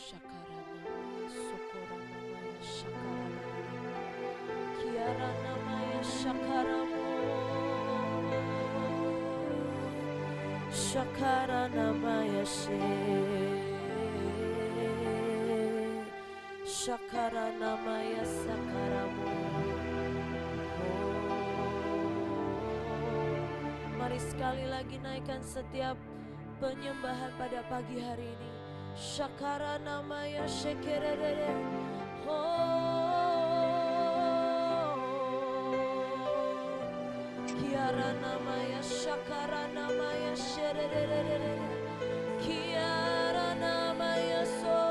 Shakarana Sokorana Maya Shakarana Kiarana Maya Shakaramo Shakarana Maya She Shakarana Maya Sakaramo. Mari sekali lagi naikkan setiap penyembahan pada pagi hari ini. Shakara namaya shekerere. Kiara namaya shakara namaya sherere. Kiara namaya so.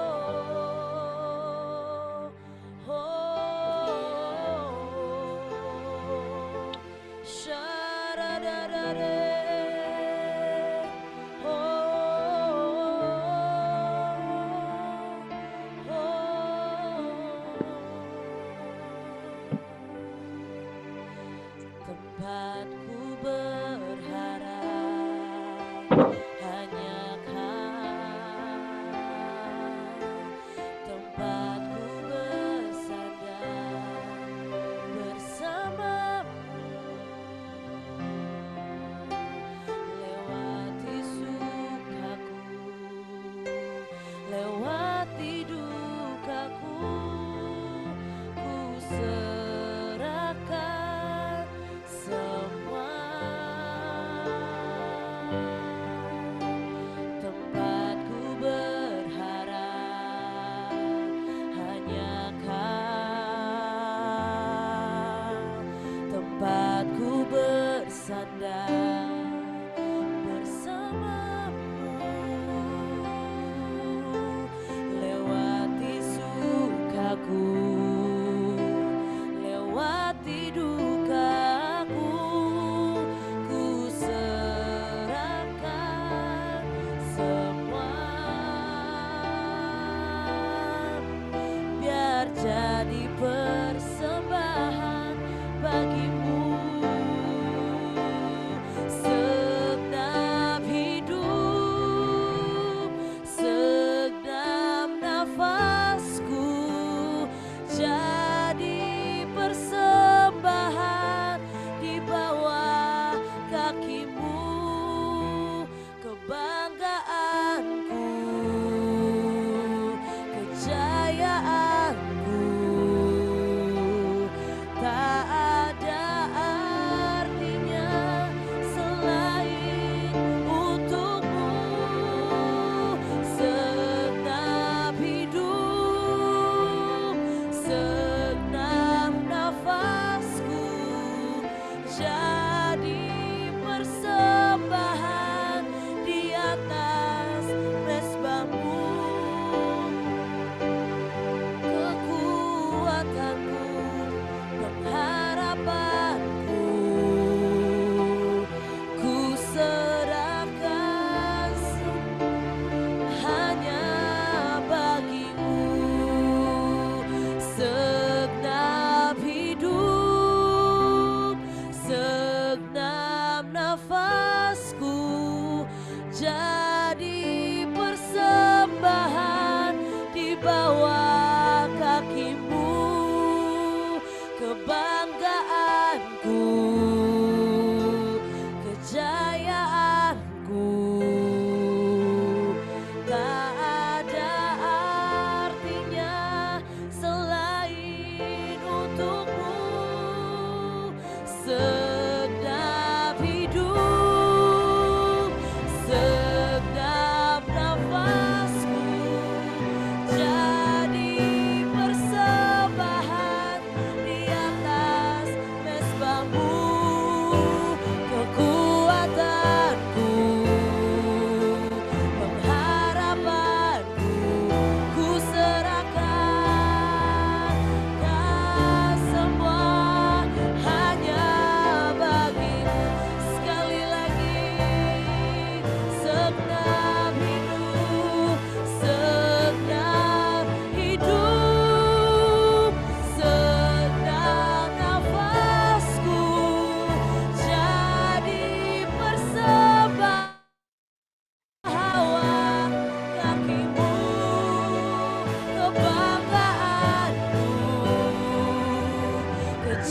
Tempatku berharap hanya Kau.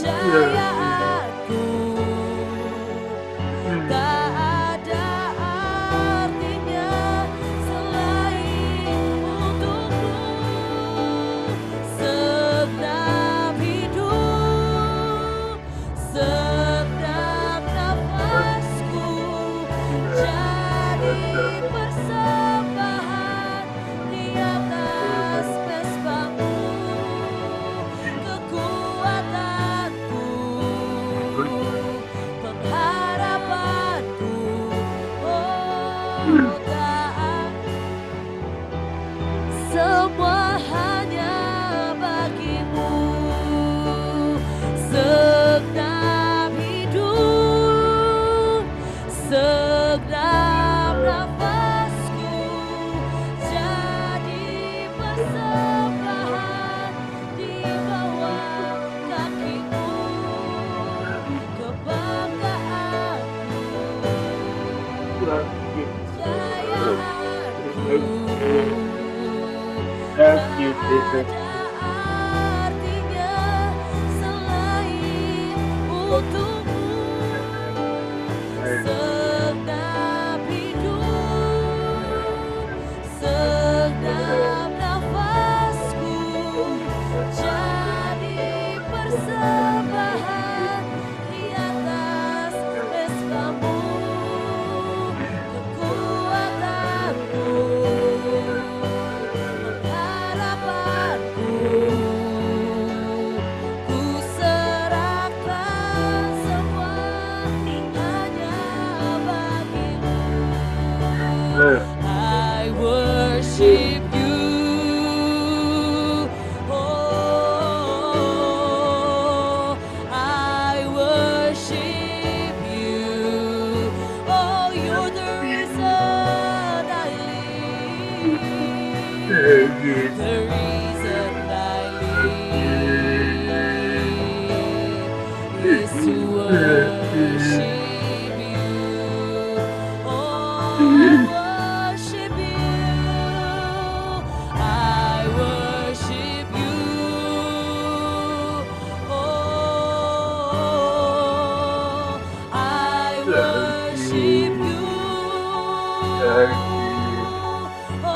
kepercayaanku tak ada artinya selain untukmu. Segenap hidup, segenap nafasku jadi persembahan di atas mesbamu. Kekuatanku, pengharapanku, oh tak, semua hanya bagimu. Segenap hidup, segenap nafasku jadi persembahan di bawah kakimu. Kebanggaanku, kejayaanku tak ada artinya selain untukmu. Segenap hidup, segenap nafasku jadi persembahan di atas mesbamu. Kekuatanku, pengharapanku, ku serahkan semua hanya bagimu. I worship you. Oh, I worship you. Oh, you're the reason I live. The reason I live is to worship you. Oh, worship you. I worship you. Oh, I worship you. I worship you.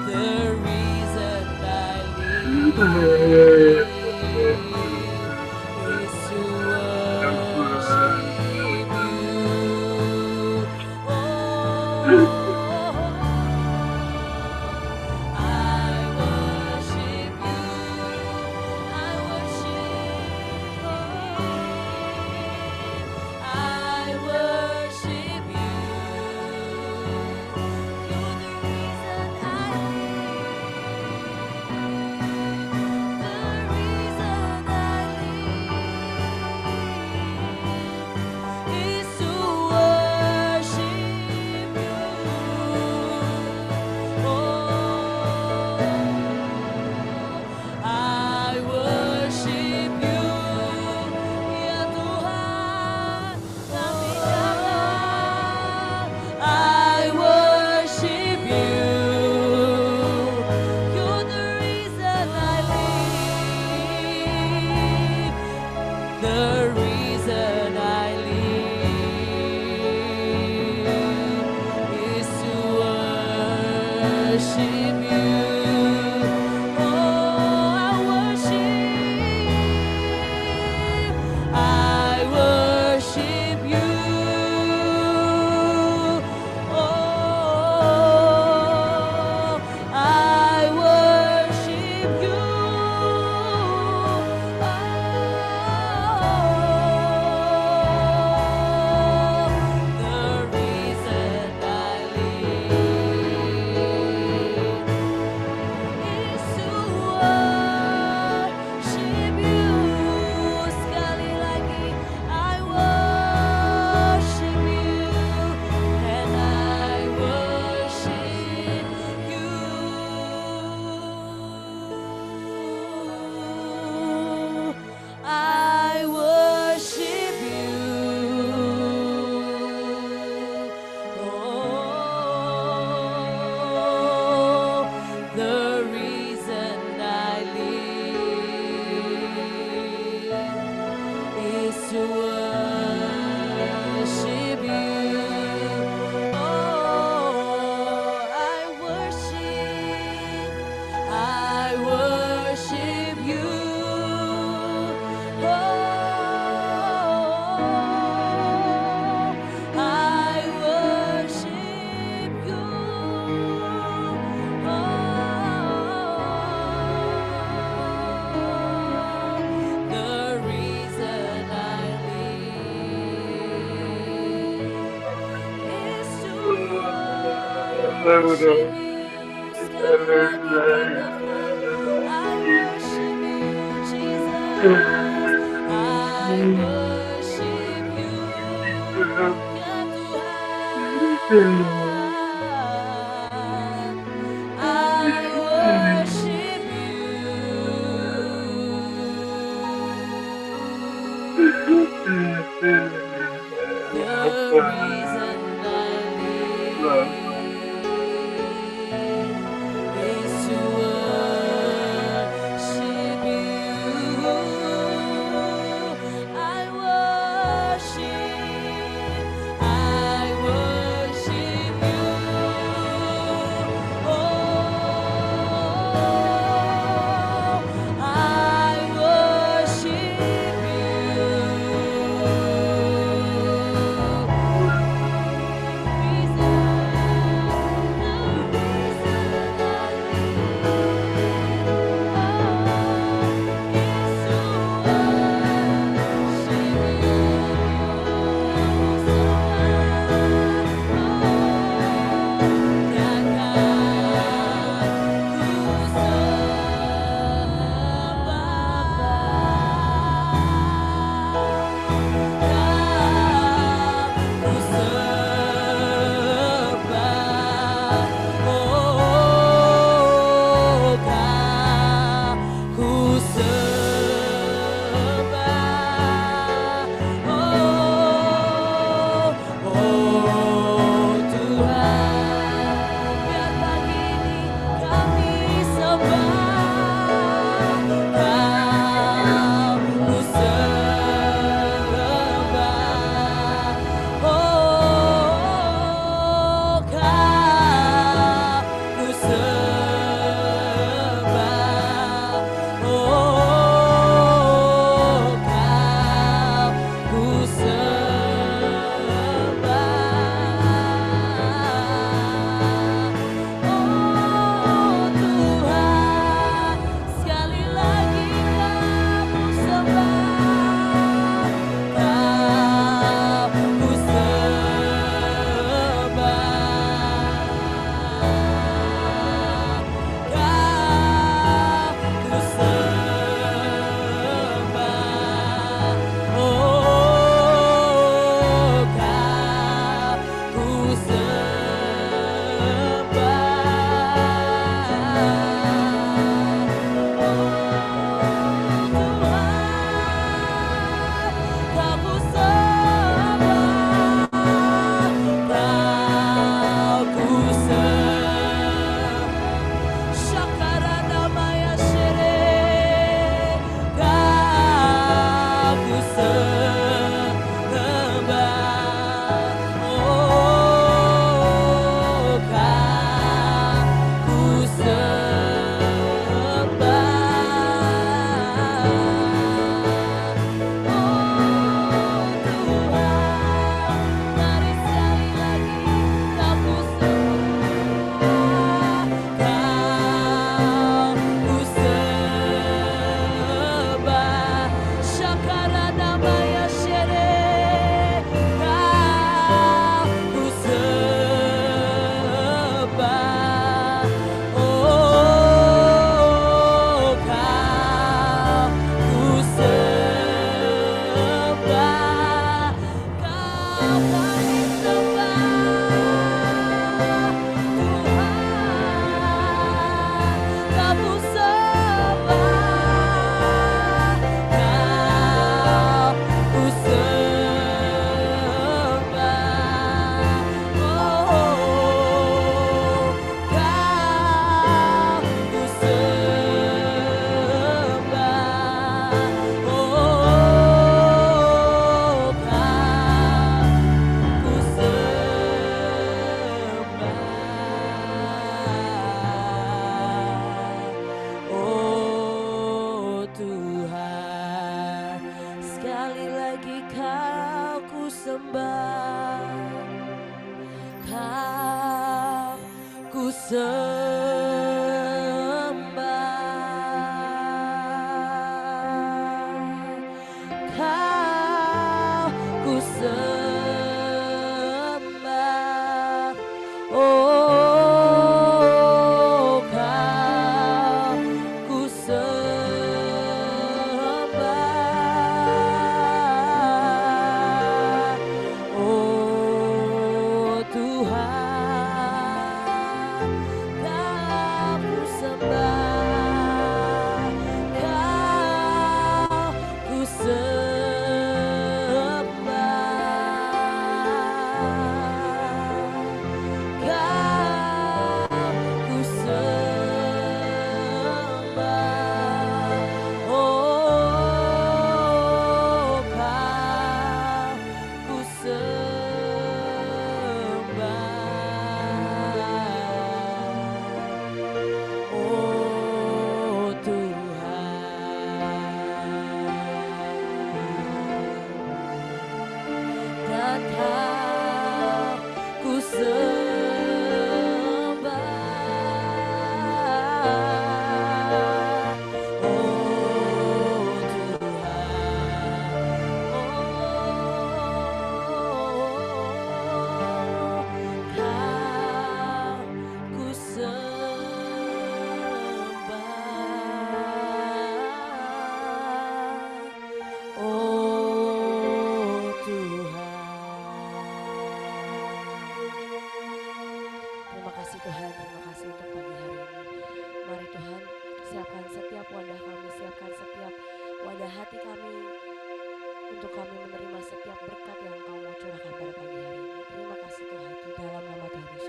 The reason I live is to worship you. Oh, I worship you. I worship you. You're the reason I live. The reason I live is to worship you. Oh, I worship you, ya Tuhan kami datang. I worship you. You're the reason I live. The reason I live is to worship you. Oh, I worship you. Oh, I worship you. The reason I live worship you. Sekali lagi katakan, I worship you, Jesus. I worship you, ya Tuhan. I worship the reason I live is to worship you. I worship you. Oh, I worship sembah, oh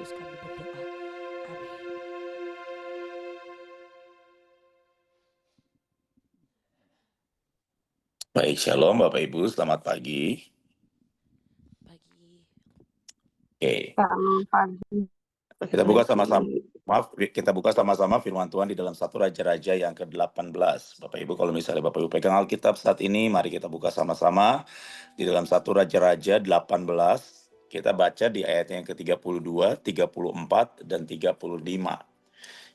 teruskan berdoa. Amin. Baik, shalom Bapak Ibu, selamat pagi. Pagi. Oke, Selamat pagi. kita buka sama-sama firman Tuhan di dalam 1 Raja-Raja yang ke-18. Bapak Ibu, kalau misalnya Bapak Ibu pegang Alkitab saat ini, mari kita buka sama-sama di dalam 1 Raja-Raja 18. Kita baca di ayat yang ke-32, 34, dan 35.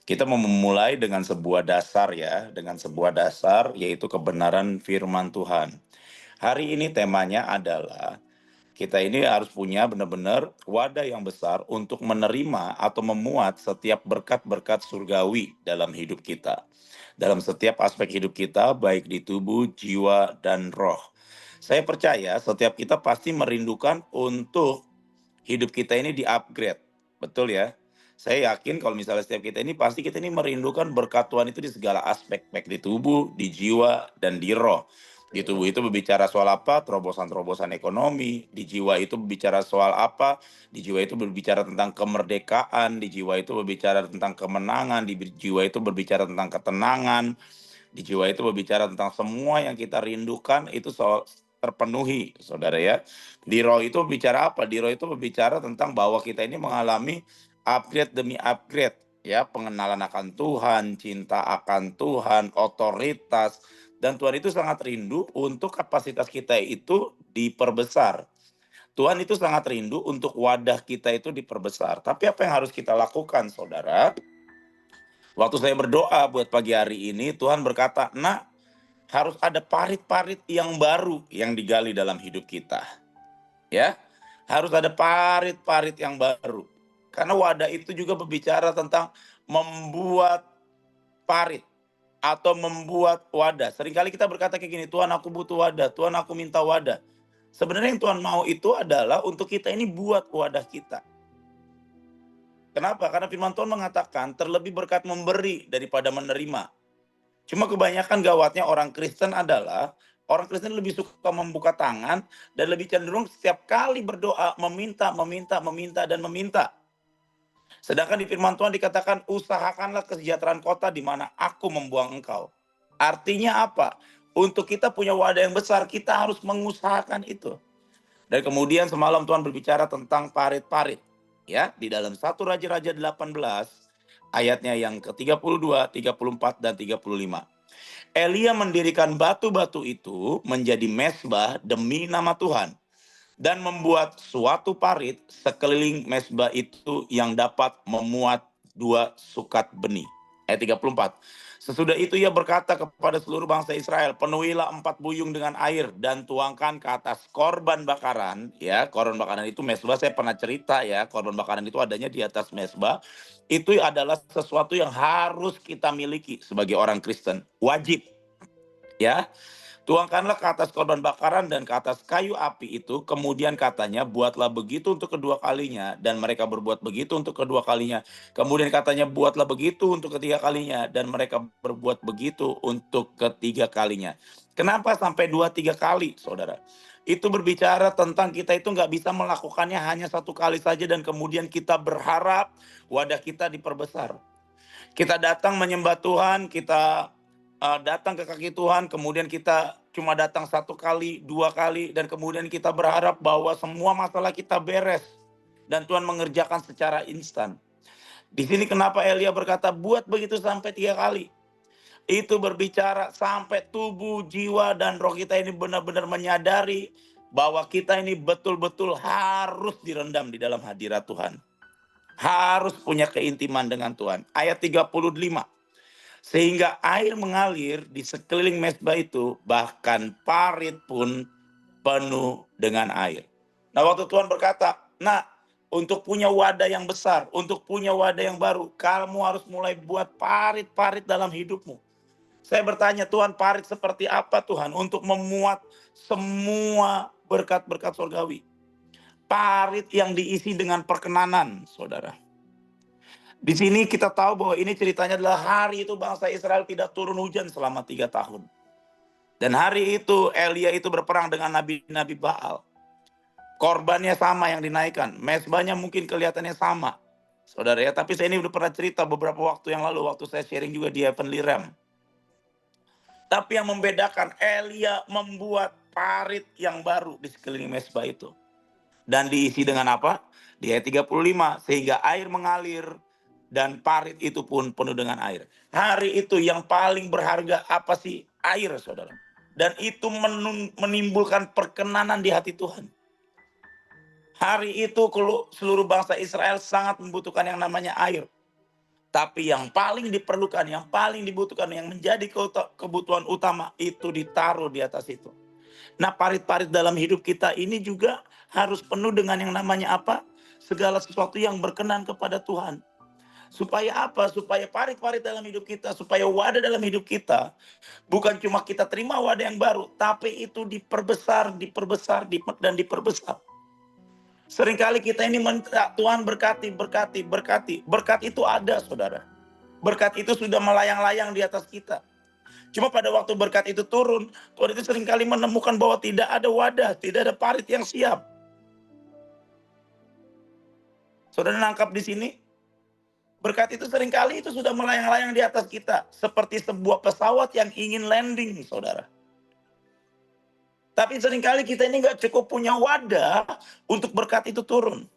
Kita mau memulai dengan sebuah dasar ya, dengan sebuah dasar yaitu kebenaran firman Tuhan. Hari ini temanya adalah kita ini harus punya benar-benar wadah yang besar untuk menerima atau memuat setiap berkat-berkat surgawi dalam hidup kita. Dalam setiap aspek hidup kita, baik di tubuh, jiwa, dan roh. Saya percaya setiap kita pasti merindukan untuk hidup kita ini di-upgrade. Betul ya? Saya yakin kalau misalnya setiap kita ini pasti kita ini merindukan berkat Tuhan itu di segala aspek, baik di tubuh, di jiwa, dan di roh. Di tubuh itu berbicara soal apa? Terobosan-terobosan ekonomi. Di jiwa itu berbicara soal apa? Di jiwa itu berbicara tentang kemerdekaan. Di jiwa itu berbicara tentang kemenangan. Di jiwa itu berbicara tentang ketenangan. Di jiwa itu berbicara tentang semua yang kita rindukan itu soal terpenuhi, saudara ya. Di roh itu berbicara apa? Di roh itu berbicara tentang bahwa kita ini mengalami upgrade demi upgrade, ya, pengenalan akan Tuhan, cinta akan Tuhan, otoritas, dan Tuhan itu sangat rindu untuk kapasitas kita itu diperbesar. Tuhan itu sangat rindu untuk wadah kita itu diperbesar. Tapi apa yang harus kita lakukan, saudara? Waktu saya berdoa buat pagi hari ini, Tuhan berkata, "Nak, harus ada parit-parit yang baru yang digali dalam hidup kita." Ya, harus ada parit-parit yang baru. Karena wadah itu juga berbicara tentang membuat parit atau membuat wadah. Seringkali kita berkata kayak gini, Tuhan aku butuh wadah, Tuhan aku minta wadah. Sebenarnya yang Tuhan mau itu adalah untuk kita ini buat wadah kita. Kenapa? Karena firman Tuhan mengatakan terlebih berkat memberi daripada menerima. Cuma kebanyakan gawatnya orang Kristen adalah orang Kristen lebih suka membuka tangan dan lebih cenderung setiap kali berdoa meminta, dan meminta. Sedangkan di firman Tuhan dikatakan usahakanlah kesejahteraan kota di mana aku membuang engkau. Artinya apa? Untuk kita punya wadah yang besar, kita harus mengusahakan itu. Dan kemudian semalam Tuhan berbicara tentang parit-parit. Ya, di dalam 1 Raja-Raja 18 ayatnya yang ke-32, 34 dan 35. Elia mendirikan batu-batu itu menjadi mesbah demi nama Tuhan dan membuat suatu parit sekeliling mesbah itu yang dapat memuat 2 sukat benih. Ayat 34. Sesudah itu ia berkata kepada seluruh bangsa Israel, penuhilah 4 buyung dengan air dan tuangkan ke atas korban bakaran. Ya, korban bakaran itu mesbah, saya pernah cerita ya, korban bakaran itu adanya di atas mesbah. Itu adalah sesuatu yang harus kita miliki sebagai orang Kristen, wajib. Ya, tuangkanlah ke atas korban bakaran dan ke atas kayu api itu. Kemudian katanya, buatlah begitu untuk kedua kalinya. Dan mereka berbuat begitu untuk kedua kalinya. Kemudian katanya, buatlah begitu untuk ketiga kalinya. Dan mereka berbuat begitu untuk ketiga kalinya. Kenapa sampai 2-3 kali, saudara? Itu berbicara tentang kita itu nggak bisa melakukannya hanya 1 kali saja. Dan kemudian kita berharap wadah kita diperbesar. Kita datang menyembah Tuhan, kita datang ke kaki Tuhan, kemudian kita cuma datang 1 kali, 2 kali, dan kemudian kita berharap bahwa semua masalah kita beres dan Tuhan mengerjakan secara instan. Di sini kenapa Elia berkata buat begitu sampai 3 kali? Itu berbicara sampai tubuh, jiwa, dan roh kita ini benar-benar menyadari bahwa kita ini betul-betul harus direndam di dalam hadirat Tuhan. Harus punya keintiman dengan Tuhan. Ayat 35. Sehingga air mengalir di sekeliling mesbah itu, bahkan parit pun penuh dengan air. Nah, waktu Tuhan berkata, nah, untuk punya wadah yang besar, untuk punya wadah yang baru, kamu harus mulai buat parit-parit dalam hidupmu. Saya bertanya, Tuhan, parit seperti apa Tuhan untuk memuat semua berkat-berkat surgawi? Parit yang diisi dengan perkenanan, saudara. Di sini kita tahu bahwa ini ceritanya adalah hari itu bangsa Israel tidak turun hujan selama 3 tahun. Dan hari itu Elia itu berperang dengan nabi-nabi Baal. Korbannya sama yang dinaikkan, mesbahnya mungkin kelihatannya sama. Saudara ya, tapi saya ini udah pernah cerita beberapa waktu yang lalu, waktu saya sharing juga di Heavenly Realm. Tapi yang membedakan, Elia membuat parit yang baru di sekeliling mezbah itu. Dan diisi dengan apa? Di ayat 35, sehingga air mengalir dan parit itu pun penuh dengan air. Hari itu yang paling berharga apa sih? Air, saudara. Dan itu menimbulkan perkenanan di hati Tuhan. Hari itu seluruh bangsa Israel sangat membutuhkan yang namanya air. Tapi yang paling diperlukan, yang paling dibutuhkan, yang menjadi kebutuhan utama itu ditaruh di atas itu. Nah, parit-parit dalam hidup kita ini juga harus penuh dengan yang namanya apa? Segala sesuatu yang berkenan kepada Tuhan. Supaya apa? Supaya parit-parit dalam hidup kita, supaya wadah dalam hidup kita, bukan cuma kita terima wadah yang baru, tapi itu diperbesar, dan diperbesar. Seringkali kita ini minta Tuhan berkati. Berkat itu ada, saudara. Berkat itu sudah melayang-layang di atas kita. Cuma pada waktu berkat itu turun, Tuhan itu seringkali menemukan bahwa tidak ada wadah, tidak ada parit yang siap. Saudara nangkap di sini? Berkat itu seringkali itu sudah melayang-layang di atas kita. Seperti sebuah pesawat yang ingin landing, saudara. Tapi seringkali kita ini nggak cukup punya wadah untuk berkat itu turun.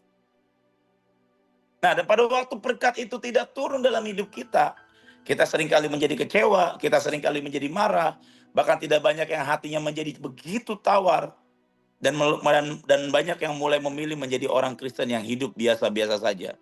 Nah, dan pada waktu berkat itu tidak turun dalam hidup kita seringkali menjadi kecewa, kita seringkali menjadi marah, bahkan tidak banyak yang hatinya menjadi begitu tawar, dan banyak yang mulai memilih menjadi orang Kristen yang hidup biasa-biasa saja.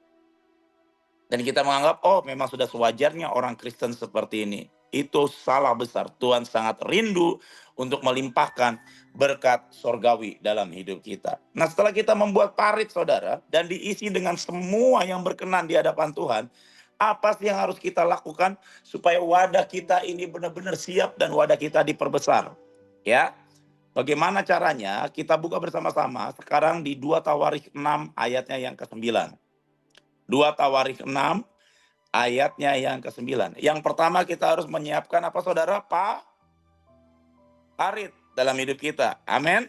Dan kita menganggap, oh memang sudah sewajarnya orang Kristen seperti ini. Itu salah besar. Tuhan sangat rindu untuk melimpahkan berkat sorgawi dalam hidup kita. Nah, setelah kita membuat parit, saudara, dan diisi dengan semua yang berkenan di hadapan Tuhan, apa sih yang harus kita lakukan supaya wadah kita ini benar-benar siap dan wadah kita diperbesar? Ya, bagaimana caranya? Kita buka bersama-sama sekarang di 2 Tawarikh 6 ayatnya yang ke-9. 2 Tawarikh 6 ayatnya yang ke-9. Yang pertama kita harus menyiapkan apa, saudara? Parit dalam hidup kita. Amin.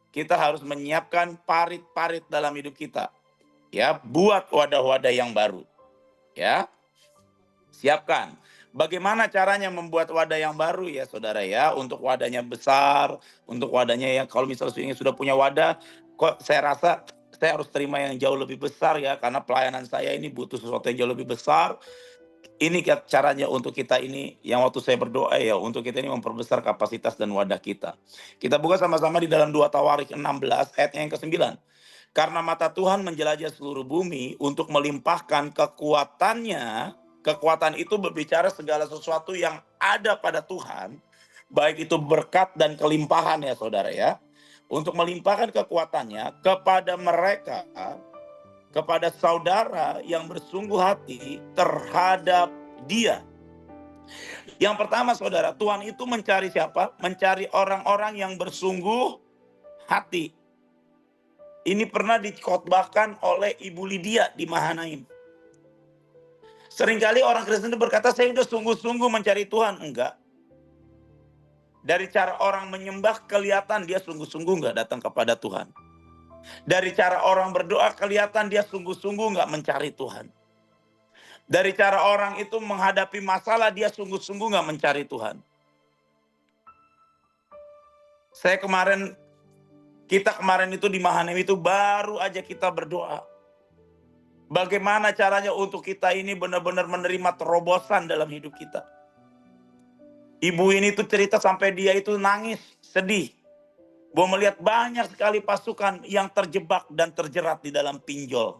Kita harus menyiapkan parit-parit dalam hidup kita. Ya, buat wadah-wadah yang baru. Ya. Siapkan. Bagaimana caranya membuat wadah yang baru ya, saudara ya? Untuk wadahnya besar, untuk wadahnya yang kalau misalnya sudah punya wadah, kok saya rasa saya harus terima yang jauh lebih besar ya, karena pelayanan saya ini butuh sesuatu yang jauh lebih besar. Ini caranya untuk kita ini, yang waktu saya berdoa ya, untuk kita ini memperbesar kapasitas dan wadah kita. Kita buka sama-sama di dalam 2 Tawarikh 16 ayat yang ke-9. Karena mata Tuhan menjelajah seluruh bumi untuk melimpahkan kekuatannya. Kekuatan itu berbicara segala sesuatu yang ada pada Tuhan, baik itu berkat dan kelimpahan ya, saudara ya. Untuk melimpahkan kekuatannya kepada mereka, kepada saudara yang bersungguh hati terhadap Dia. Yang pertama, saudara, Tuhan itu mencari siapa? Mencari orang-orang yang bersungguh hati. Ini pernah dikhotbahkan oleh Ibu Lydia di Mahanaim. Seringkali orang Kristen itu berkata, saya sudah sungguh-sungguh mencari Tuhan. Enggak. Dari cara orang menyembah kelihatan dia sungguh-sungguh enggak datang kepada Tuhan. Dari cara orang berdoa kelihatan dia sungguh-sungguh enggak mencari Tuhan. Dari cara orang itu menghadapi masalah dia sungguh-sungguh enggak mencari Tuhan. Kita kemarin itu di Mahanaim itu baru aja kita berdoa. Bagaimana caranya untuk kita ini benar-benar menerima terobosan dalam hidup kita. Ibu ini tuh cerita sampai dia itu nangis, sedih. Bahwa melihat banyak sekali pasukan yang terjebak dan terjerat di dalam pinjol.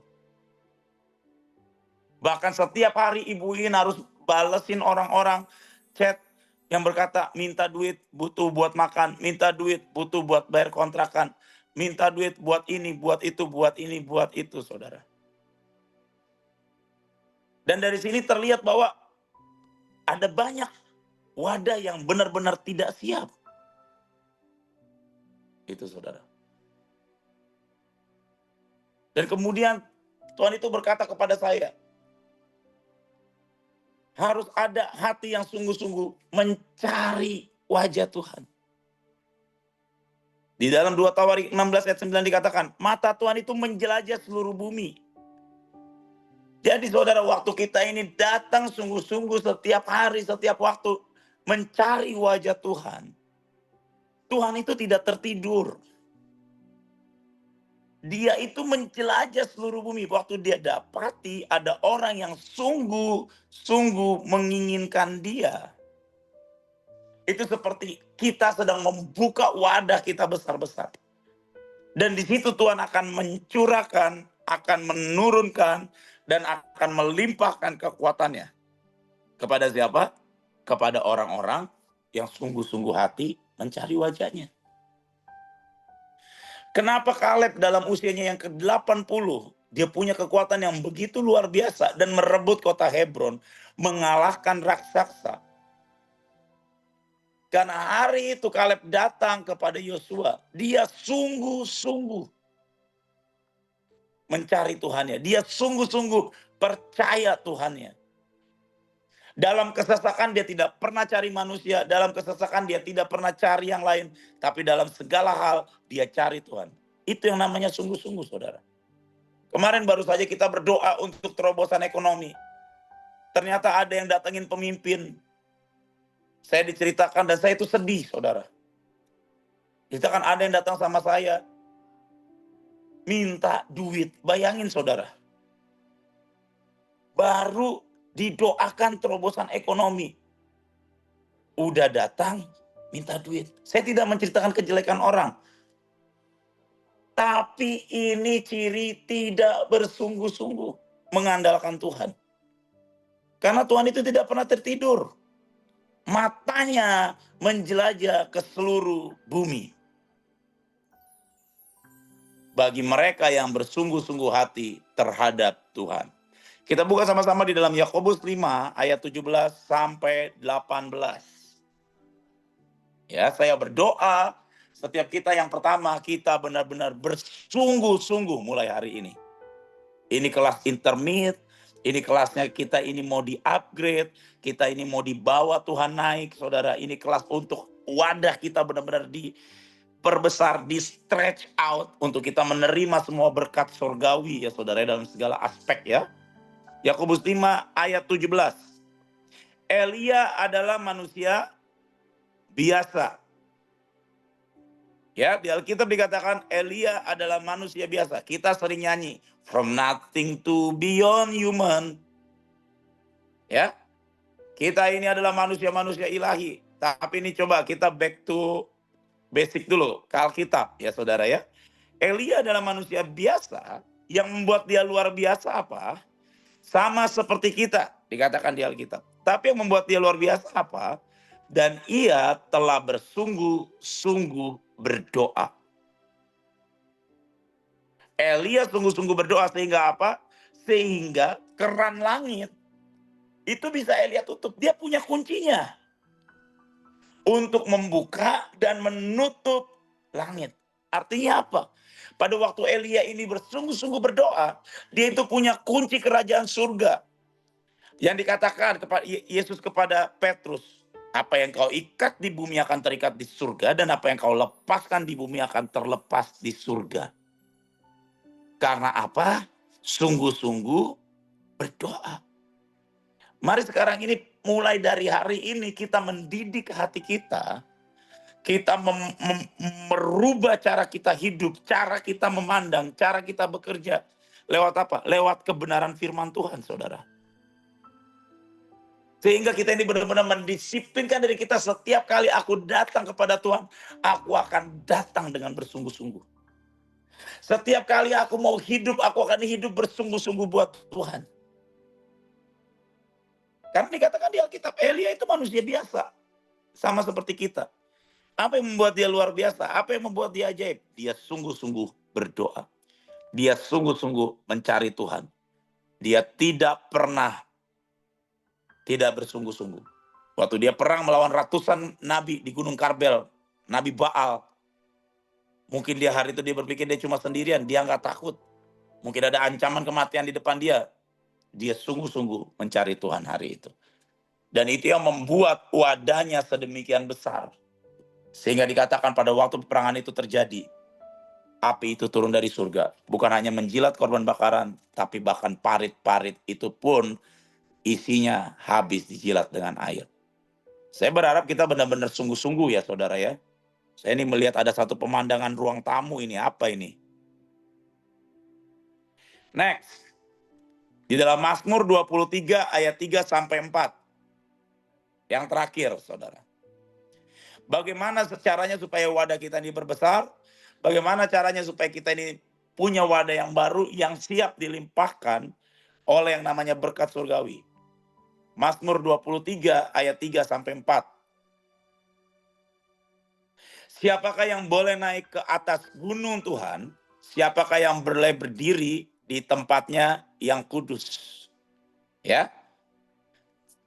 Bahkan setiap hari ibu ini harus balesin orang-orang chat yang berkata minta duit, butuh buat makan, minta duit, butuh buat bayar kontrakan, minta duit buat ini, buat itu, buat ini, buat itu, saudara. Dan dari sini terlihat bahwa ada banyak wadah yang benar-benar tidak siap. Itu, saudara. Dan kemudian Tuhan itu berkata kepada saya, harus ada hati yang sungguh-sungguh mencari wajah Tuhan. Di dalam 2 Tawarikh 16 ayat 9 dikatakan, mata Tuhan itu menjelajah seluruh bumi. Jadi saudara, waktu kita ini datang sungguh-sungguh setiap hari, setiap waktu mencari wajah Tuhan. Tuhan itu tidak tertidur. Dia itu menjelajah seluruh bumi. Waktu dia dapati ada orang yang sungguh-sungguh menginginkan dia. Itu seperti kita sedang membuka wadah kita besar-besar. Dan di situ Tuhan akan mencurahkan, akan menurunkan, dan akan melimpahkan kekuatannya. Kepada siapa? Kepada orang-orang yang sungguh-sungguh hati mencari wajahnya. Kenapa Kaleb dalam usianya yang ke-80, dia punya kekuatan yang begitu luar biasa dan merebut kota Hebron, mengalahkan raksasa. Karena hari itu Kaleb datang kepada Yosua, dia sungguh-sungguh mencari Tuhannya. Dia sungguh-sungguh percaya Tuhannya. Dalam kesesakan dia tidak pernah cari manusia. Dalam kesesakan dia tidak pernah cari yang lain. Tapi dalam segala hal dia cari Tuhan. Itu yang namanya sungguh-sungguh, saudara. Kemarin baru saja kita berdoa untuk terobosan ekonomi. Ternyata ada yang datangin pemimpin. Saya diceritakan dan saya itu sedih, saudara. Ceritakan ada yang datang sama saya. Minta duit. Bayangin, saudara. Baru didoakan terobosan ekonomi. Udah datang, minta duit. Saya tidak menceritakan kejelekan orang. Tapi ini ciri tidak bersungguh-sungguh mengandalkan Tuhan. Karena Tuhan itu tidak pernah tertidur. Matanya menjelajah ke seluruh bumi. Bagi mereka yang bersungguh-sungguh hati terhadap Tuhan. Kita buka sama-sama di dalam Yakobus 5 ayat 17 sampai 18. Ya, saya berdoa setiap kita yang pertama kita benar-benar bersungguh-sungguh mulai hari ini. Ini kelas intermediate, ini kelasnya kita ini mau di-upgrade, kita ini mau dibawa Tuhan naik, saudara. Ini kelas untuk wadah kita benar-benar diperbesar, di-stretch out untuk kita menerima semua berkat surgawi ya saudara dalam segala aspek ya. Yakobus 5 ayat 17. Elia adalah manusia biasa. Ya, di Alkitab dikatakan Elia adalah manusia biasa. Kita sering nyanyi from nothing to beyond human. Ya. Kita ini adalah manusia-manusia ilahi. Tapi ini coba kita back to basic dulu, ke Alkitab ya saudara ya. Elia adalah manusia biasa yang membuat dia luar biasa apa? Sama seperti kita, dikatakan di Alkitab. Tapi yang membuat dia luar biasa apa? Dan ia telah bersungguh-sungguh berdoa. Elia sungguh-sungguh berdoa sehingga apa? Sehingga keran langit itu bisa Elia tutup. Dia punya kuncinya. Untuk membuka dan menutup langit. Artinya apa? Pada waktu Elia ini bersungguh-sungguh berdoa, dia itu punya kunci kerajaan surga. Yang dikatakan Yesus kepada Petrus, apa yang kau ikat di bumi akan terikat di surga, dan apa yang kau lepaskan di bumi akan terlepas di surga. Karena apa? Sungguh-sungguh berdoa. Mari sekarang ini, mulai dari hari ini kita mendidik hati kita. Kita merubah cara kita hidup, cara kita memandang, cara kita bekerja. Lewat apa? Lewat kebenaran firman Tuhan, saudara. Sehingga kita ini benar-benar mendisiplinkan diri kita. Setiap kali aku datang kepada Tuhan, aku akan datang dengan bersungguh-sungguh. Setiap kali aku mau hidup, aku akan hidup bersungguh-sungguh buat Tuhan. Karena dikatakan di Alkitab, Elia itu manusia biasa. Sama seperti kita. Apa yang membuat dia luar biasa? Apa yang membuat dia ajaib? Dia sungguh-sungguh berdoa. Dia sungguh-sungguh mencari Tuhan. Dia tidak pernah tidak bersungguh-sungguh. Waktu dia perang melawan ratusan nabi di Gunung Karbel, Nabi Baal. Mungkin dia hari itu dia berpikir dia cuma sendirian, dia nggak takut. Mungkin ada ancaman kematian di depan dia. Dia sungguh-sungguh mencari Tuhan hari itu. Dan itu yang membuat wadahnya sedemikian besar. Sehingga dikatakan pada waktu peperangan itu terjadi, api itu turun dari surga. Bukan hanya menjilat korban bakaran, tapi bahkan parit-parit itu pun isinya habis dijilat dengan air. Saya berharap kita benar-benar sungguh-sungguh ya saudara ya. Saya ini melihat ada satu pemandangan ruang tamu ini. Apa ini? Next. Di dalam Mazmur 23 ayat 3 sampai 4. Yang terakhir saudara. Bagaimana caranya supaya wadah kita ini berbesar? Bagaimana caranya supaya kita ini punya wadah yang baru yang siap dilimpahkan oleh yang namanya berkat surgawi? Mazmur 23 ayat 3 sampai 4. Siapakah yang boleh naik ke atas gunung Tuhan? Siapakah yang boleh berdiri di tempatnya yang kudus? Ya.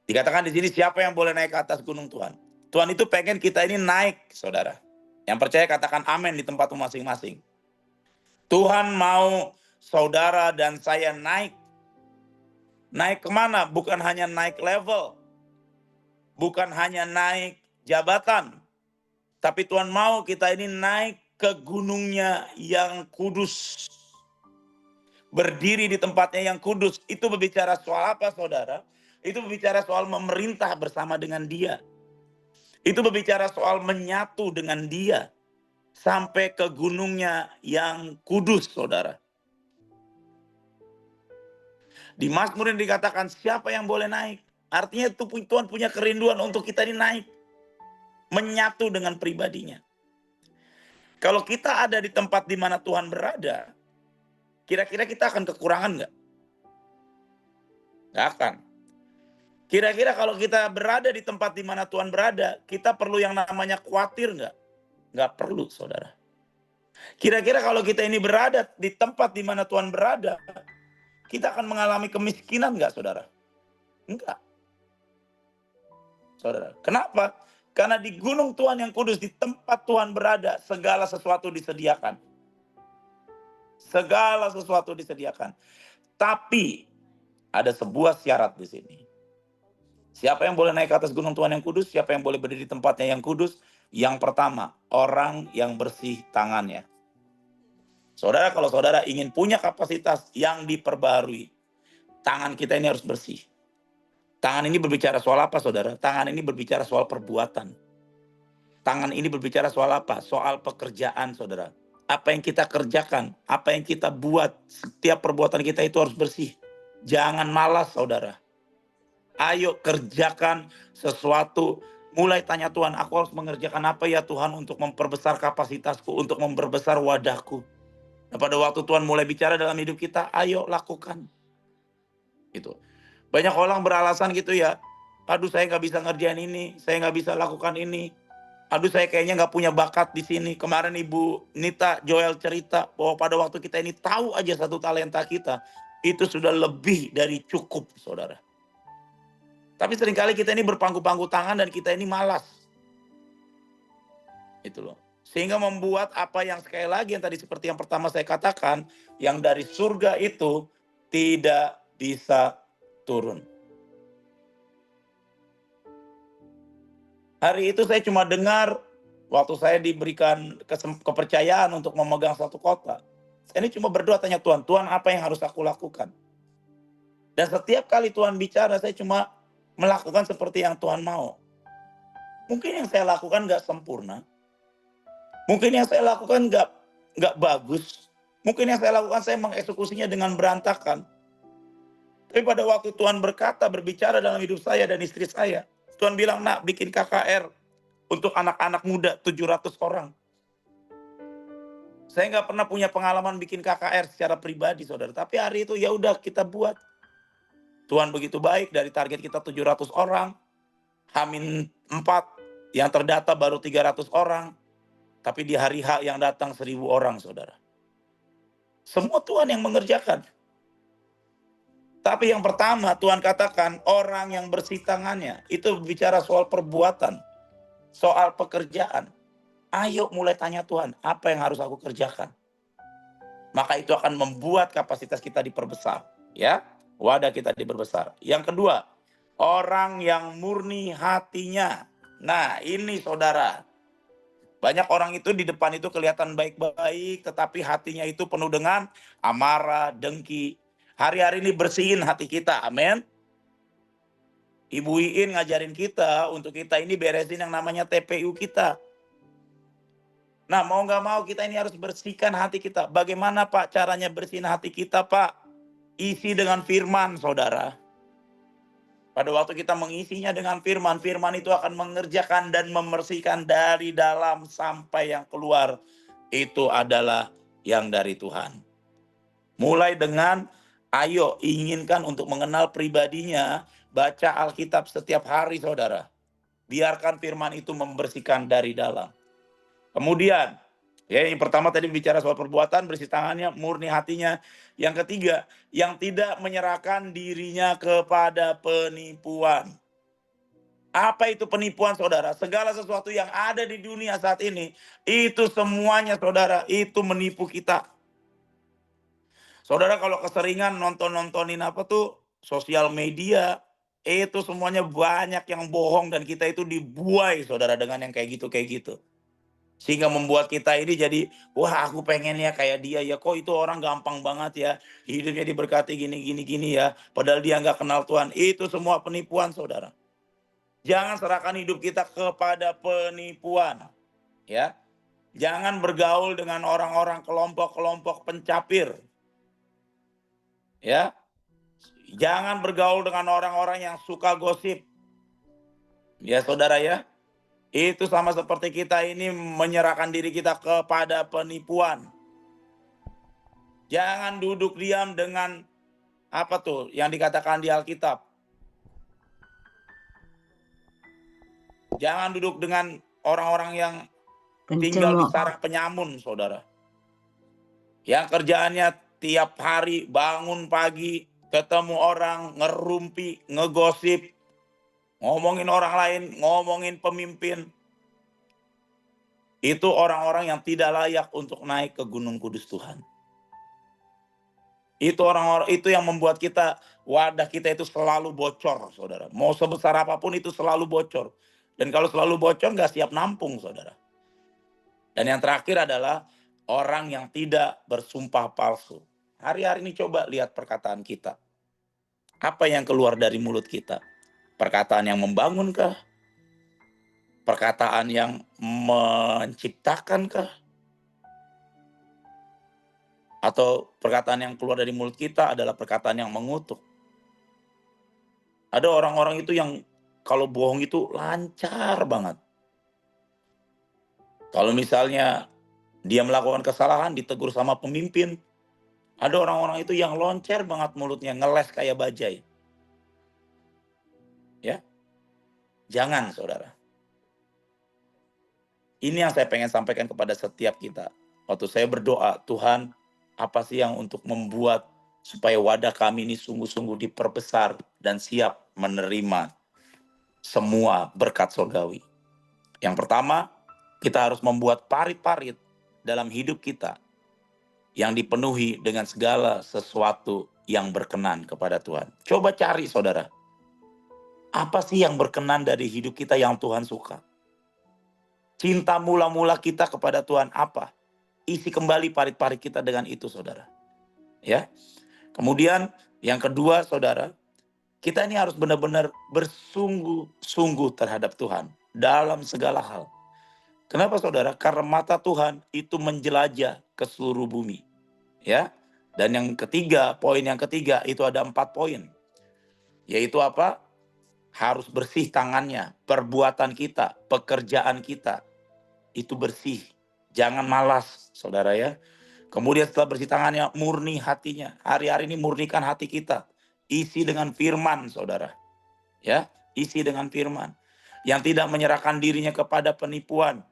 Dikatakan di sini siapa yang boleh naik ke atas gunung Tuhan? Tuhan itu pengen kita ini naik, saudara. Yang percaya katakan amin di tempatmu masing-masing. Tuhan mau saudara dan saya naik. Naik kemana? Bukan hanya naik level. Bukan hanya naik jabatan. Tapi Tuhan mau kita ini naik ke gunungnya yang kudus. Berdiri di tempatnya yang kudus. Itu berbicara soal apa saudara? Itu berbicara soal memerintah bersama dengan Dia. Itu berbicara soal menyatu dengan Dia. Sampai ke gunungnya yang kudus saudara. Di Mazmur yang dikatakan siapa yang boleh naik. Artinya itu Tuhan punya kerinduan untuk kita ini naik. Menyatu dengan pribadinya. Kalau kita ada di tempat di mana Tuhan berada. Kira-kira kita akan kekurangan nggak? Nggak akan. Kira-kira kalau kita berada di tempat di mana Tuhan berada, kita perlu yang namanya khawatir nggak? Nggak perlu, saudara. Kira-kira kalau kita ini berada di tempat di mana Tuhan berada, kita akan mengalami kemiskinan nggak, saudara? Enggak. Saudara, kenapa? Karena di gunung Tuhan yang kudus, di tempat Tuhan berada, segala sesuatu disediakan. Segala sesuatu disediakan. Tapi ada sebuah syarat di sini. Siapa yang boleh naik ke atas gunung Tuhan yang kudus? Siapa yang boleh berdiri di tempatnya yang kudus? Yang pertama, orang yang bersih tangannya. Saudara, kalau saudara ingin punya kapasitas yang diperbarui, tangan kita ini harus bersih. Tangan ini berbicara soal apa, saudara? Tangan ini berbicara soal perbuatan. Tangan ini berbicara soal apa? Soal pekerjaan, saudara. Apa yang kita kerjakan, apa yang kita buat, setiap perbuatan kita itu harus bersih. Jangan malas, saudara. Ayo kerjakan sesuatu. Mulai tanya Tuhan, aku harus mengerjakan apa ya Tuhan untuk memperbesar kapasitasku, untuk memperbesar wadahku. Nah, pada waktu Tuhan mulai bicara dalam hidup kita, ayo lakukan. Gitu. Banyak orang beralasan gitu ya, aduh saya nggak bisa ngerjain ini, saya nggak bisa lakukan ini. Aduh saya kayaknya nggak punya bakat di sini. Kemarin Ibu Nita Joel cerita bahwa pada waktu kita ini tahu aja satu talenta kita, itu sudah lebih dari cukup, saudara. Tapi seringkali kita ini berpangku-pangku tangan dan kita ini malas. Itu loh. Sehingga membuat apa yang sekali lagi yang tadi seperti yang pertama saya katakan, yang dari surga itu tidak bisa turun. Hari itu saya cuma dengar waktu saya diberikan kepercayaan untuk memegang satu kota. Saya ini cuma berdoa tanya Tuhan, Tuhan apa yang harus aku lakukan? Dan setiap kali Tuhan bicara saya cuma melakukan seperti yang Tuhan mau. Mungkin yang saya lakukan nggak sempurna. Mungkin yang saya lakukan nggak bagus. Mungkin yang saya lakukan saya mengeksekusinya dengan berantakan. Tapi pada waktu Tuhan berbicara dalam hidup saya dan istri saya. Tuhan bilang, nak bikin KKR untuk anak-anak muda 700 orang. Saya nggak pernah punya pengalaman bikin KKR secara pribadi, saudara. Tapi hari itu ya udah kita buat. Tuhan begitu baik, dari target kita 700 orang, H-4 yang terdata baru 300 orang, tapi di hari H yang datang 1000 orang, saudara. Semua Tuhan yang mengerjakan. Tapi yang pertama Tuhan katakan orang yang bersih tangannya, itu bicara soal perbuatan, soal pekerjaan. Ayo mulai tanya Tuhan, apa yang harus aku kerjakan? Maka itu akan membuat kapasitas kita diperbesar, ya. Wadah kita diperbesar. Yang kedua, orang yang murni hatinya. Nah, ini saudara, Banyak orang itu di depan itu kelihatan baik-baik, tetapi hatinya itu penuh dengan amarah, dengki. Hari-hari ini bersihin hati kita, amin. Ibu Iin ngajarin kita untuk kita ini beresin yang namanya TPU kita. Nah, mau nggak mau kita ini harus bersihkan hati kita. Bagaimana Pak caranya bersihin hati kita, Pak? Isi dengan firman, saudara. Pada waktu kita mengisinya dengan firman, firman itu akan mengerjakan dan membersihkan dari dalam sampai yang keluar. Itu adalah yang dari Tuhan. Mulai dengan, ayo inginkan untuk mengenal pribadinya, baca Alkitab setiap hari, saudara. Biarkan firman itu membersihkan dari dalam. Kemudian, ya, yang pertama tadi bicara soal perbuatan, bersih tangannya, murni hatinya. Yang ketiga, yang tidak menyerahkan dirinya kepada penipuan. Apa itu penipuan, saudara? Segala sesuatu yang ada di dunia saat ini, itu semuanya, saudara, itu menipu kita. Saudara kalau keseringan nontonin apa tuh, sosial media, itu semuanya banyak yang bohong dan kita itu dibuai, saudara, dengan yang kayak gitu. Sehingga membuat kita ini jadi, wah aku pengen ya kayak dia ya, kok itu orang gampang banget ya, hidupnya diberkati gini ya, padahal dia nggak kenal Tuhan. Itu semua penipuan, saudara. Jangan serahkan hidup kita kepada penipuan, ya. Jangan bergaul dengan orang-orang kelompok-kelompok pencapir, ya. Jangan bergaul dengan orang-orang yang suka gosip, ya saudara ya. Itu sama seperti kita ini menyerahkan diri kita kepada penipuan. Jangan duduk diam dengan apa tuh yang dikatakan di Alkitab. Jangan duduk dengan orang-orang yang tinggal di sarang penyamun, saudara. Yang kerjaannya tiap hari bangun pagi, ketemu orang, ngerumpi, ngegosip, ngomongin orang lain, ngomongin pemimpin. Itu orang-orang yang tidak layak untuk naik ke Gunung Kudus Tuhan. Itu orang-orang itu yang membuat kita, wadah kita itu selalu bocor, saudara. Mau sebesar apapun itu selalu bocor. Dan kalau selalu bocor nggak siap nampung, saudara. Dan yang terakhir adalah orang yang tidak bersumpah palsu. Hari-hari ini coba lihat perkataan kita. Apa yang keluar dari mulut kita? Perkataan yang membangunkah? Perkataan yang menciptakankah? Atau perkataan yang keluar dari mulut kita adalah perkataan yang mengutuk? Ada orang-orang itu yang kalau bohong itu lancar banget. Kalau misalnya dia melakukan kesalahan, ditegur sama pemimpin, ada orang-orang itu yang loncer banget mulutnya, ngeles kayak bajai. Ya, jangan, saudara. Ini yang saya pengen sampaikan kepada setiap kita. Waktu saya berdoa, Tuhan, apa sih yang untuk membuat supaya wadah kami ini sungguh-sungguh diperbesar dan siap menerima semua berkat surgawi. Yang pertama, kita harus membuat parit-parit dalam hidup kita yang dipenuhi dengan segala sesuatu yang berkenan kepada Tuhan. Coba cari, saudara. Apa sih yang berkenan dari hidup kita yang Tuhan suka? Cinta mula-mula kita kepada Tuhan apa? Isi kembali parit-parit kita dengan itu, saudara. Ya. Kemudian yang kedua, saudara, kita ini harus benar-benar bersungguh-sungguh terhadap Tuhan dalam segala hal. Kenapa, saudara? Karena mata Tuhan itu menjelajah ke seluruh bumi. Ya. Dan yang ketiga, poin yang ketiga itu ada 4 poin. Yaitu apa? Harus bersih tangannya, perbuatan kita, pekerjaan kita itu bersih. Jangan malas, saudara ya. Kemudian setelah bersih tangannya, murni hatinya. Hari-hari ini murnikan hati kita. Isi dengan firman, saudara. Ya, isi dengan firman. Yang tidak menyerahkan dirinya kepada penipuan.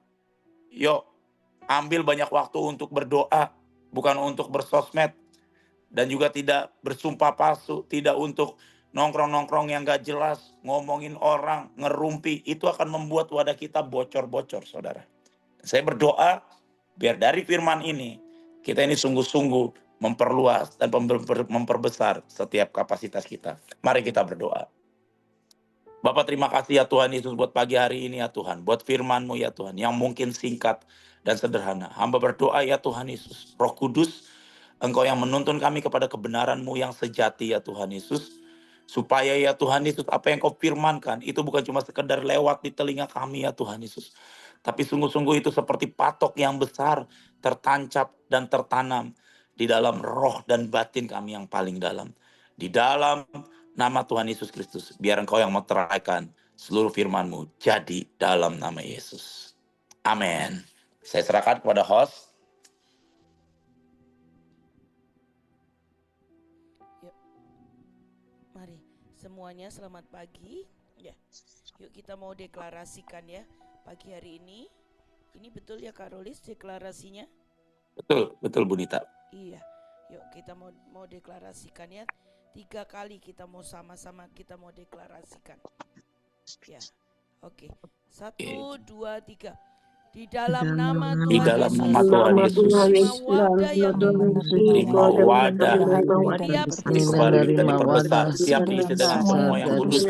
Yuk, ambil banyak waktu untuk berdoa, bukan untuk bersosmed. Dan juga tidak bersumpah palsu, tidak untuk nongkrong-nongkrong yang gak jelas, ngomongin orang, ngerumpi. Itu akan membuat wadah kita bocor-bocor, saudara. Saya berdoa, biar dari firman ini, kita ini sungguh-sungguh memperluas dan memperbesar setiap kapasitas kita. Mari kita berdoa. Bapak terima kasih ya Tuhan Yesus buat pagi hari ini ya Tuhan. Buat firman-Mu ya Tuhan yang mungkin singkat dan sederhana. Hamba berdoa ya Tuhan Yesus. Roh Kudus, Engkau yang menuntun kami kepada kebenaran-Mu yang sejati ya Tuhan Yesus. Supaya ya Tuhan Yesus apa yang Kau firmankan itu bukan cuma sekedar lewat di telinga kami ya Tuhan Yesus. Tapi sungguh-sungguh itu seperti patok yang besar, tertancap dan tertanam di dalam roh dan batin kami yang paling dalam. Di dalam nama Tuhan Yesus Kristus, biar Engkau yang meteraikan seluruh firman-Mu jadi dalam nama Yesus. Amin. Saya serahkan kepada host. Yuk, mari semuanya selamat pagi. Ya, yuk kita mau deklarasikan ya pagi hari ini. Ini betul ya Kak Rolis deklarasinya? Betul Bu Nita. Iya, yuk kita mau deklarasikan ya. 3 kali kita mau sama-sama kita mau deklarasikan. Ya, oke. 1, 2, 3. Di dalam nama Di Tuhan dalam Yesus, nama Tuhan Yesus, menerima wadah yang terima wadah tiap diperbarui dan diperbesar, siap diisi dengan semua yang kudus,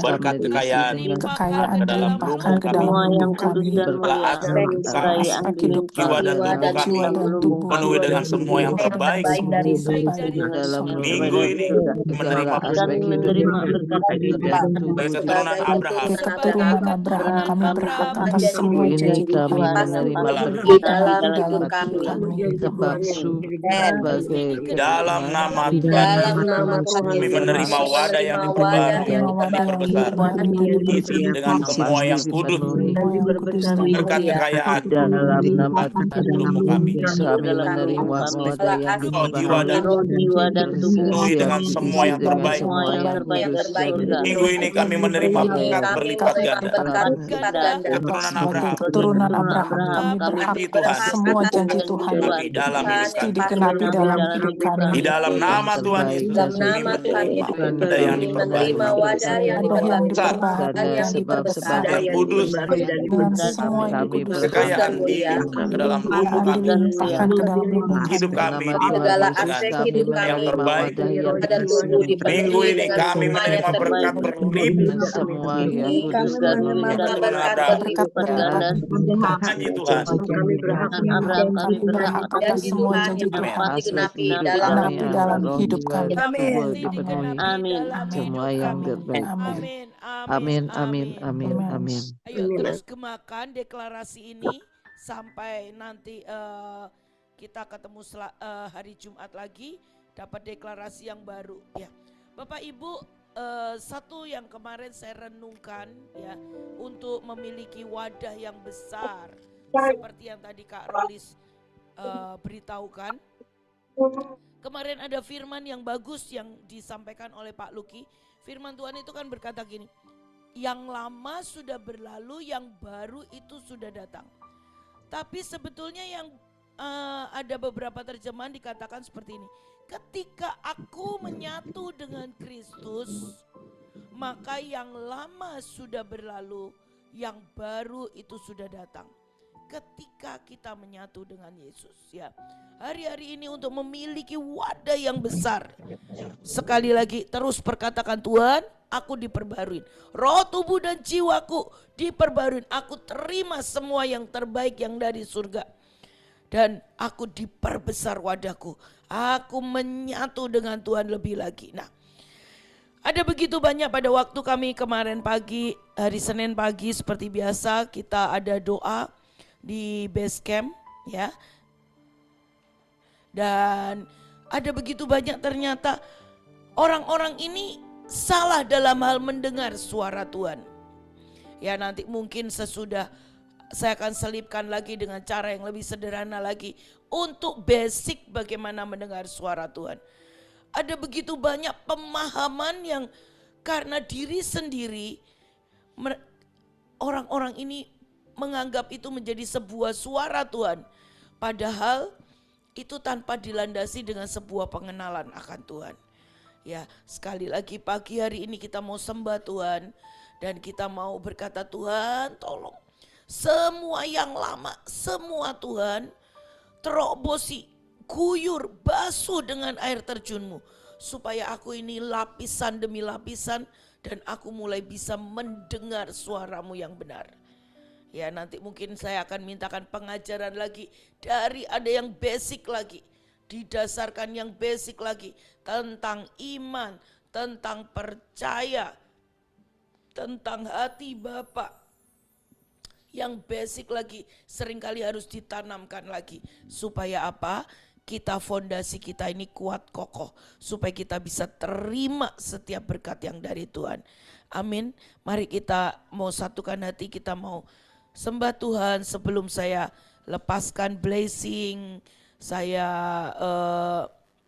berkat kekayaan dilimpahkan ke dalam dilimpahkan rumpun ke kami, dalam Semua yang tubuh kudus kami, dan mulia, segala aspek hidup jiwa kami, dan tubuh kami, jiwa dan tubuh penuhi kami, dengan semua yang terbaik. semua yang baik terbaik dari dari surga. Minggu ini menerima kami menerima berkat hidup sebagai keturunan sebagai Abraham sebagai Sebagai keturunan Abraham. Kami kami berhak berhak atas menjadi semua milik janji Tuhan Tuhan dalam di hidup digenapi dalam dalam hidup hidup kami. kami. Sebab sebagai dalam nama Tuhan Dalam Yesus. nama Tuhan Kami Yesus, menerima kami wadah yang menerima wadah diperbarui yang Menerima dan wadah yang diperbesar, diperbarui dan diisi diperbesar, dengan semua yang kudus, dipenuhi semua yang kudus dan berkat mulia. kekayaan dalam nama ke rumah kami, kami Dalam menerima tubuh kami, wadah yang roh, jiwa, dan roh, jiwa, dan tubuh penuhi kami, dengan siap semua diisi yang dengan terbaik. semua yang terbaik dari surga. Minggu ini kami menerima berkat berlipat ganda. Berkat ganda Keturunan sebagai Abraham, keturunan Abraham. Kami kami berhak janji atas Tuhan semua janji Tuhan digenapi dalam hidup pasti kami. digenapi dalam hidup kami. Di dalam nama Tuhan terbaik Yesus, dan kami menerima wadah yang kami diperbarui, menerima Wadah yang besar, diperbaharui dan sebab diperbesar yang kudus, dengan semua yang kami kudus berhak kekayaan diisi ke dalam rumah kekayaan kami, dilimpahkan ke dalam rumah hidup kami. kami nama Tuhan dipenuhi Yesus dengan kami yang menerima terbaik. wadah yang Minggu ini kami menerima yang berkat terbaik. berlipat semua yang Ini kudus kami dan menerima mulia. keturunan berkat Abraham, Berkat berlipat janji Tuhan. Abraham, kami kami berhak berhak atas semua janji Amin. Tuhan Aspek hidup kami digenapi dalam roh, hidup jiwa, kami. dan tubuh Pasti dipenuhi. digenapi Amin. dalam Semua hidup yang kami. terbaik. Amin. Amin, Amin, amin, amin. amin, amin. Ayo terus gemakan deklarasi ini sampai nanti kita ketemu hari Jumat lagi dapat deklarasi yang baru ya. Bapak Ibu, satu yang kemarin saya renungkan ya untuk memiliki wadah yang besar seperti yang tadi Kak Rolis beritahukan. Kemarin ada firman yang bagus yang disampaikan oleh Pak Luki. Firman Tuhan itu kan berkata gini, yang lama sudah berlalu, yang baru itu sudah datang. Tapi sebetulnya yang ada beberapa terjemahan dikatakan seperti ini. Ketika aku menyatu dengan Kristus, maka yang lama sudah berlalu, yang baru itu sudah datang. Ketika kita menyatu dengan Yesus ya. Hari-hari ini untuk memiliki wadah yang besar. Sekali lagi terus perkatakan, Tuhan, aku diperbaruin. Roh, tubuh dan jiwaku diperbaruin. Aku terima semua yang terbaik yang dari surga. Dan aku diperbesar wadahku. Aku menyatu dengan Tuhan lebih lagi. Nah, ada begitu banyak pada waktu kami kemarin pagi, hari Senin pagi seperti biasa kita ada doa di base camp ya. Dan ada begitu banyak ternyata orang-orang ini salah dalam hal mendengar suara Tuhan. Ya nanti mungkin sesudah saya akan selipkan lagi dengan cara yang lebih sederhana lagi untuk basic bagaimana mendengar suara Tuhan. Ada begitu banyak pemahaman yang karena diri sendiri orang-orang ini menganggap itu menjadi sebuah suara Tuhan. Padahal itu tanpa dilandasi dengan sebuah pengenalan akan Tuhan. Ya, sekali lagi pagi hari ini kita mau sembah Tuhan dan kita mau berkata, Tuhan tolong semua yang lama, semua Tuhan terobosi, guyur, basuh dengan air terjunmu. supaya aku ini lapisan demi lapisan dan aku mulai bisa mendengar suara-Mu yang benar. Ya, nanti mungkin saya akan mintakan pengajaran lagi dari ada yang basic lagi, didasarkan yang basic lagi tentang iman, tentang percaya, tentang hati Bapa. Yang basic lagi seringkali harus ditanamkan lagi. Supaya apa? Kita fondasi kita ini kuat kokoh. Supaya kita bisa terima setiap berkat yang dari Tuhan. Amin. Mari kita mau satukan hati, kita mau sembah Tuhan. Sebelum saya lepaskan blessing, saya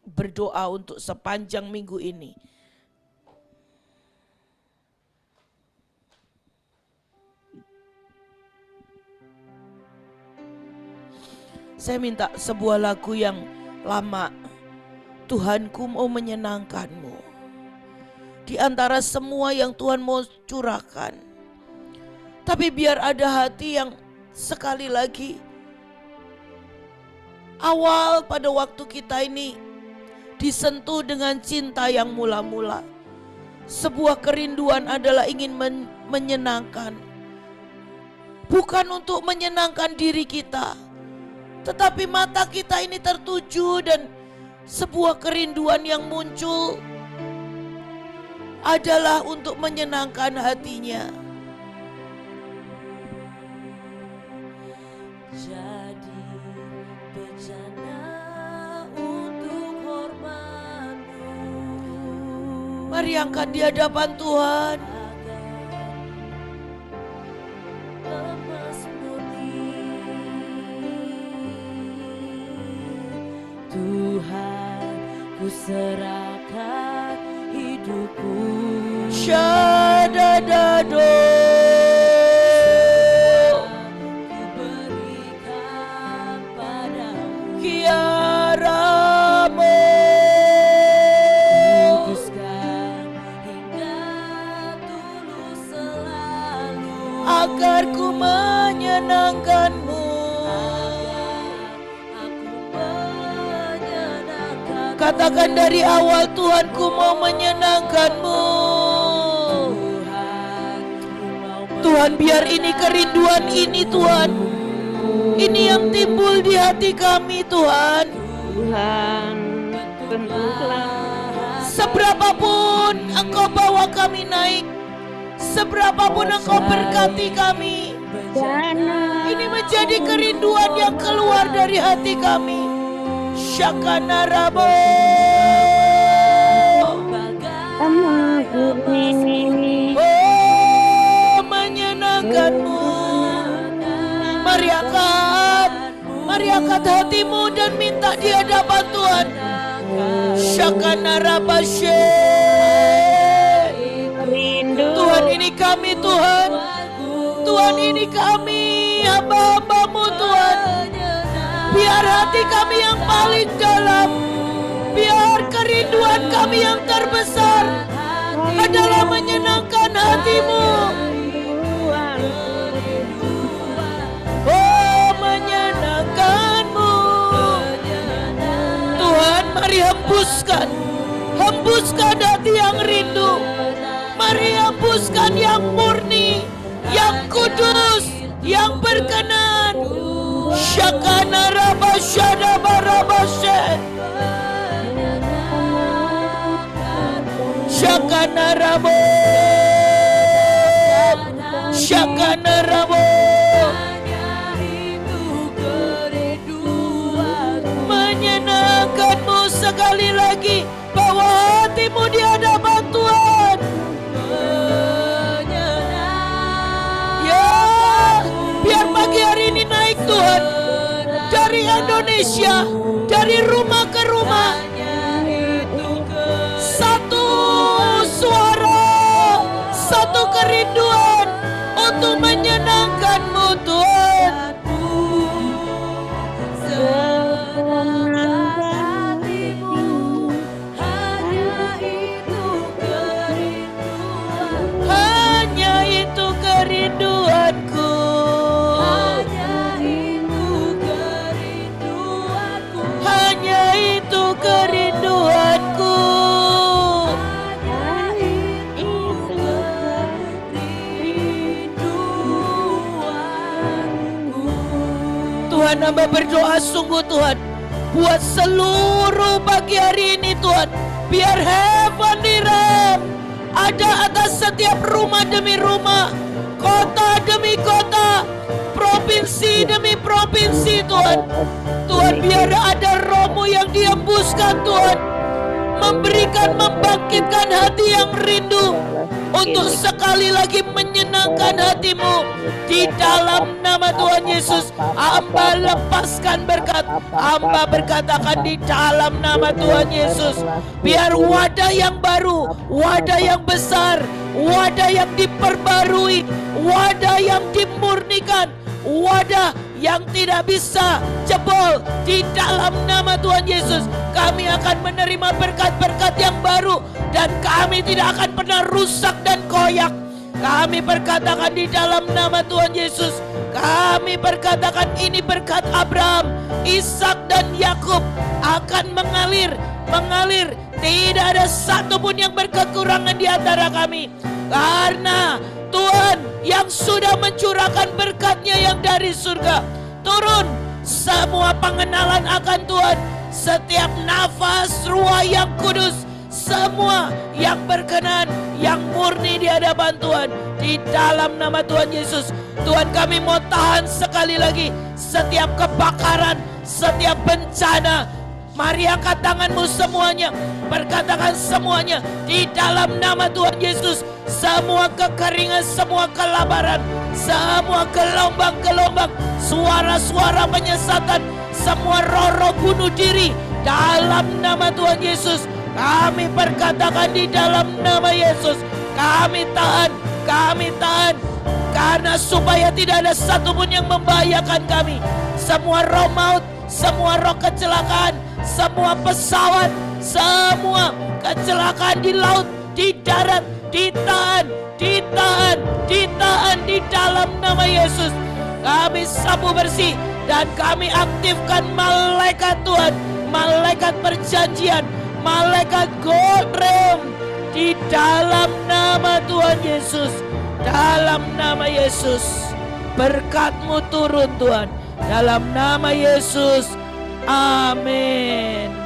berdoa untuk sepanjang minggu ini. Saya minta sebuah lagu yang lama. Tuhanku mau menyenangkan-Mu. Di antara semua yang Tuhan mau curahkan. Tapi biar ada hati yang sekali lagi awal pada waktu kita ini disentuh dengan cinta yang mula-mula. Sebuah kerinduan adalah ingin menyenangkan. Bukan untuk menyenangkan diri kita. Tetapi mata kita ini tertuju dan sebuah kerinduan yang muncul adalah untuk menyenangkan hatinya. Jadi bejana untuk hormat-Mu. Mari angkat di hadapan Tuhan. Tuhan, ku serahkan hidupku. Syadadado, Ku berikan padamu. Kiaramu, Kuduskan hingga tulus selalu. agar ku menyenangkan-Mu. Katakan dari awal, Tuhanku mau menyenangkan-Mu. Tuhan, biar ini kerinduan ini Tuhan, ini yang timbul di hati kami Tuhan. Tuhan, bentuklah Seberapapun Engkau bawa kami naik, seberapapun Engkau berkati kami, ini menjadi kerinduan yang keluar dari hati kami. Syakana Rabo, oh menyenangkan-Mu. Mari angkat hatimu dan minta di hadapan Tuhan. Syakana Rabashe, Tuhan ini kami Tuhan, Tuhan ini kami hamba-hamba-Mu Tuhan. Biar hati kami yang paling dalam, biar kerinduan kami yang terbesar adalah menyenangkan hati-Mu. Oh menyenangkan-Mu. Tuhan, mari hembuskan hati yang rindu. Mari hembuskan yang murni, yang kudus, yang berkenan. Syakana Rabasyada Barabashe, Syakana Rabo, Syakana Rabo. Menyenangkan-Mu sekali lagi, bawa hatimu di hadapan Tuhan. Ya, biar pagi hari ini naik Tuhan, dari Indonesia, dari rumah ke rumah, satu suara, satu kerinduan untuk menyenangkan-Mu Tuhan. Hanya itu kerinduanku. Hanya itu Dan hamba berdoa sungguh Tuhan, buat seluruh pagi hari ini Tuhan, biar heavenly realm ada atas setiap rumah demi rumah, kota demi kota, provinsi demi provinsi Tuhan. Tuhan, biar ada rohmu yang diembuskan Tuhan, membangkitkan hati yang rindu untuk sekali lagi menyenangkan hatimu. Di dalam nama Tuhan Yesus, hamba lepaskan berkat. Hamba berkatakan di dalam nama Tuhan Yesus, biar wadah yang baru, wadah yang besar, wadah yang diperbarui, wadah yang dimurnikan, wadah yang tidak bisa jebol. Di dalam nama Tuhan Yesus, kami akan menerima berkat-berkat yang baru, dan kami tidak akan pernah rusak dan koyak. Kami berkatakan di dalam nama Tuhan Yesus, kami berkatakan ini berkat Abraham, Ishak dan Yakub akan mengalir. Tidak ada satupun yang berkekurangan di antara kami, karena Tuhan yang sudah mencurahkan berkat-Nya yang dari surga turun. Semua pengenalan akan Tuhan, setiap nafas ruah yang kudus, semua yang berkenan, yang murni di hadapan Tuhan. Di dalam nama Tuhan Yesus, Tuhan, kami mau tahan sekali lagi setiap kebakaran, setiap bencana. Mari angkat tanganmu semuanya, berkatakan semuanya di dalam nama Tuhan Yesus. Semua kekeringan, semua kelaparan, semua gelombang-gelombang, suara-suara penyesatan, semua roh-roh bunuh diri, dalam nama Tuhan Yesus kami berkatakan di dalam nama Yesus, kami tahan, karena supaya tidak ada satupun yang membahayakan kami. Semua roh maut, semua roh kecelakaan, semua pesawat, semua kecelakaan di laut, di darat, ditahan di dalam nama Yesus. Kami sapu bersih dan kami aktifkan malaikat Tuhan, malaikat perjanjian, malaikat God realm di dalam nama Tuhan Yesus. Dalam nama Yesus, berkat-Mu turun Tuhan, dalam nama Yesus. Amin.